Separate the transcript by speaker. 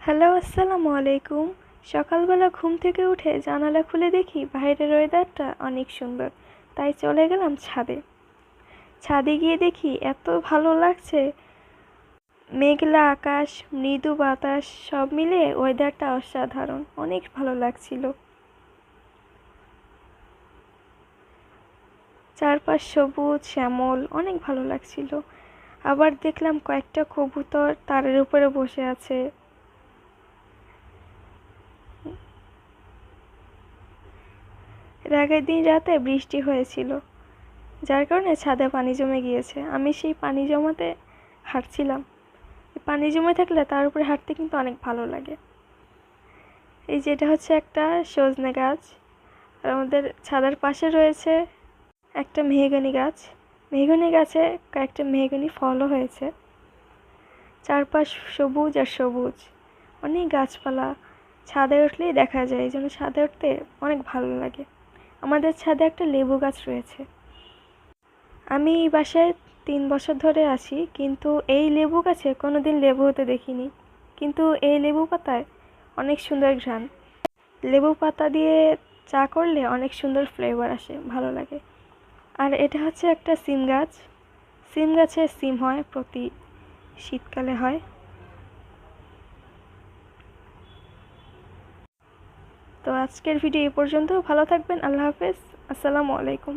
Speaker 1: Hello, আসসালামু আলাইকুম। সকালবেলা ঘুম থেকে উঠে জানালা খুলে দেখি বাইরের ওয়েদারটা অনেক সুন্দর, তাই চলে গেলাম ছাদে। ছাদে গিয়ে দেখি এত ভালো লাগছে, মেঘলা আকাশ, মৃদু বাতাস, সব মিলে ওয়েদারটা অসাধারণ, অনেক ভালো লাগছিল। চারপাশ সবুজ শ্যামল, অনেক ভালো লাগছিল। আবার দেখলাম কয়েকটা কবুতর তারের উপরে বসে আছে। এর আগের দিন রাতে বৃষ্টি হয়েছিল, যার কারণে ছাদে পানি জমে গিয়েছে। আমি সেই পানি জমাতে হাঁটছিলাম। পানি জমে থাকলে তার উপরে হাঁটতে কিন্তু অনেক ভালো লাগে। এই যে এটা হচ্ছে একটা সজনে গাছ, আর আমাদের ছাদের পাশে রয়েছে একটা মেহগনি গাছ। মেহগনি গাছে কয়েকটা মেহগনি ফলও হয়েছে। চারপাশ সবুজ আর সবুজ, অনেক গাছপালা। ছাদে উঠলেই দেখা যায়, এই জন্য ছাদে উঠতে অনেক ভালো লাগে। আমাদের ছাদে একটা লেবু গাছ রয়েছে। আমি এই বাসায় 3 বছর ধরে আছি, কিন্তু এই লেবু গাছে কোনোদিন লেবু হতে দেখিনি। কিন্তু এই লেবু পাতায় অনেক সুন্দর ঘ্রাণ। লেবু পাতা দিয়ে চা করলে অনেক সুন্দর ফ্লেভার আসে, ভালো লাগে। আর এটা হচ্ছে একটা সিম গাছ। সিম গাছে সিম হয়, প্রতি শীতকালে হয়। তো আজকের ভিডিও এই পর্যন্ত। ভালো থাকবেন। আল্লাহ হাফেজ। আসসালামু আলাইকুম।